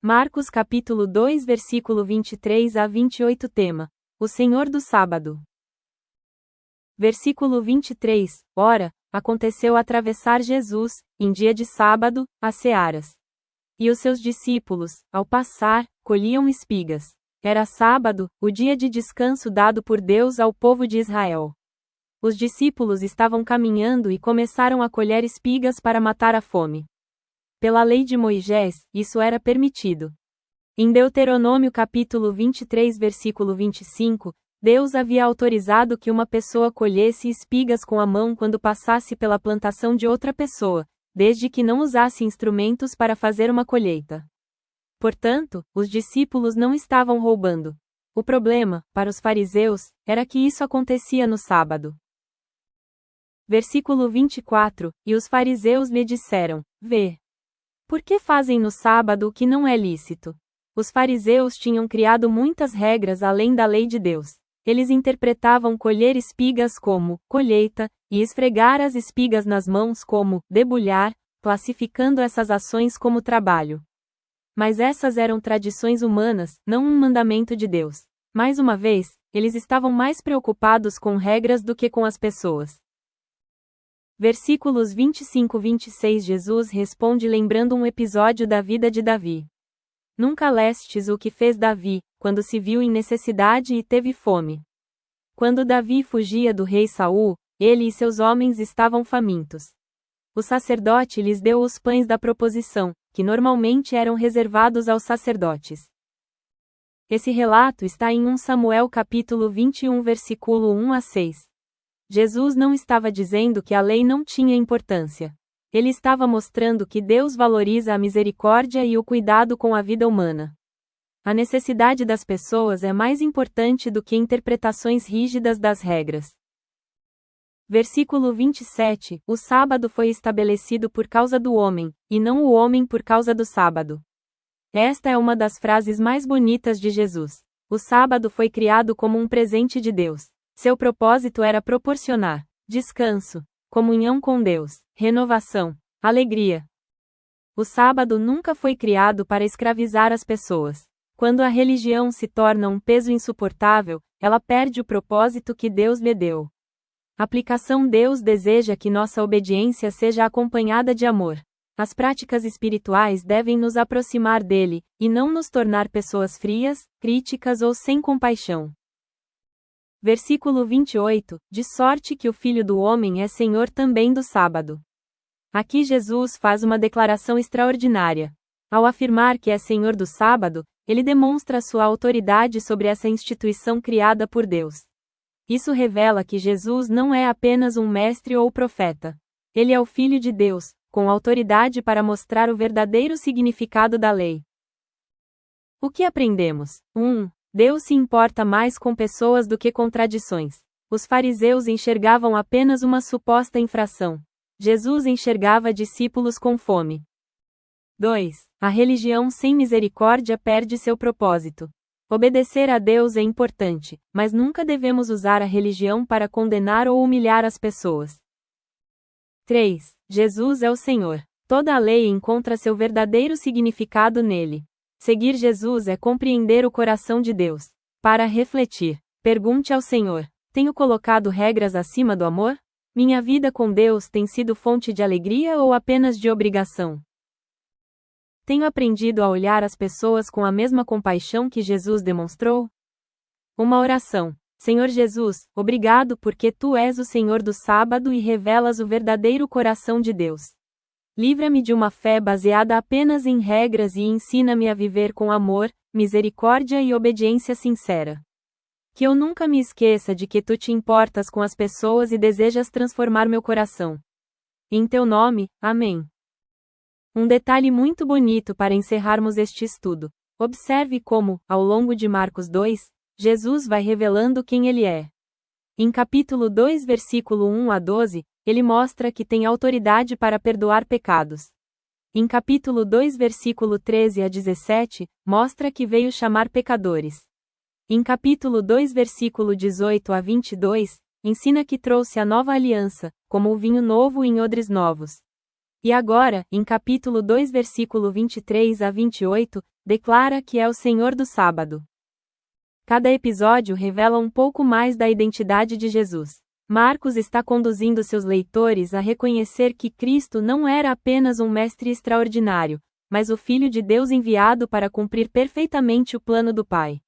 Marcos capítulo 2 versículo 23 a 28 tema: O Senhor do Sábado. Versículo 23, Ora, aconteceu atravessar Jesus, em dia de sábado, as searas. E os seus discípulos, ao passar, colhiam espigas. Era sábado, o dia de descanso dado por Deus ao povo de Israel. Os discípulos estavam caminhando e começaram a colher espigas para matar a fome. Pela lei de Moisés, isso era permitido. Em Deuteronômio capítulo 23 versículo 25, Deus havia autorizado que uma pessoa colhesse espigas com a mão quando passasse pela plantação de outra pessoa, desde que não usasse instrumentos para fazer uma colheita. Portanto, os discípulos não estavam roubando. O problema, para os fariseus, era que isso acontecia no sábado. Versículo 24, E os fariseus lhe disseram: Vê. Por que fazem no sábado o que não é lícito? Os fariseus tinham criado muitas regras além da lei de Deus. Eles interpretavam colher espigas como colheita, e esfregar as espigas nas mãos como debulhar, classificando essas ações como trabalho. Mas essas eram tradições humanas, não um mandamento de Deus. Mais uma vez, eles estavam mais preocupados com regras do que com as pessoas. Versículos 25-26 Jesus responde lembrando um episódio da vida de Davi. Nunca lestes o que fez Davi, quando se viu em necessidade e teve fome. Quando Davi fugia do rei Saul, ele e seus homens estavam famintos. O sacerdote lhes deu os pães da proposição, que normalmente eram reservados aos sacerdotes. Esse relato está em 1 Samuel capítulo 21 versículo 1 a 6. Jesus não estava dizendo que a lei não tinha importância. Ele estava mostrando que Deus valoriza a misericórdia e o cuidado com a vida humana. A necessidade das pessoas é mais importante do que interpretações rígidas das regras. Versículo 27, O sábado foi estabelecido por causa do homem, e não o homem por causa do sábado. Esta é uma das frases mais bonitas de Jesus. O sábado foi criado como um presente de Deus. Seu propósito era proporcionar descanso, comunhão com Deus, renovação, alegria. O sábado nunca foi criado para escravizar as pessoas. Quando a religião se torna um peso insuportável, ela perde o propósito que Deus lhe deu. Aplicação: Deus deseja que nossa obediência seja acompanhada de amor. As práticas espirituais devem nos aproximar dele, e não nos tornar pessoas frias, críticas ou sem compaixão. Versículo 28, De sorte que o Filho do Homem é Senhor também do sábado. Aqui Jesus faz uma declaração extraordinária. Ao afirmar que é Senhor do sábado, ele demonstra sua autoridade sobre essa instituição criada por Deus. Isso revela que Jesus não é apenas um mestre ou profeta. Ele é o Filho de Deus, com autoridade para mostrar o verdadeiro significado da lei. O que aprendemos? 1. Deus se importa mais com pessoas do que com tradições. Os fariseus enxergavam apenas uma suposta infração. Jesus enxergava discípulos com fome. 2. A religião sem misericórdia perde seu propósito. Obedecer a Deus é importante, mas nunca devemos usar a religião para condenar ou humilhar as pessoas. 3. Jesus é o Senhor. Toda a lei encontra seu verdadeiro significado nele. Seguir Jesus é compreender o coração de Deus. Para refletir, pergunte ao Senhor: tenho colocado regras acima do amor? Minha vida com Deus tem sido fonte de alegria ou apenas de obrigação? Tenho aprendido a olhar as pessoas com a mesma compaixão que Jesus demonstrou? Uma oração. Senhor Jesus, obrigado porque Tu és o Senhor do sábado e revelas o verdadeiro coração de Deus. Livra-me de uma fé baseada apenas em regras e ensina-me a viver com amor, misericórdia e obediência sincera. Que eu nunca me esqueça de que Tu te importas com as pessoas e desejas transformar meu coração. Em Teu nome, amém. Um detalhe muito bonito para encerrarmos este estudo. Observe como, ao longo de Marcos 2, Jesus vai revelando quem Ele é. Em capítulo 2 versículo 1 a 12, ele mostra que tem autoridade para perdoar pecados. Em capítulo 2 versículo 13 a 17, mostra que veio chamar pecadores. Em capítulo 2 versículo 18 a 22, ensina que trouxe a nova aliança, como o vinho novo em odres novos. E agora, em capítulo 2 versículo 23 a 28, declara que é o Senhor do sábado. Cada episódio revela um pouco mais da identidade de Jesus. Marcos está conduzindo seus leitores a reconhecer que Cristo não era apenas um mestre extraordinário, mas o Filho de Deus enviado para cumprir perfeitamente o plano do Pai.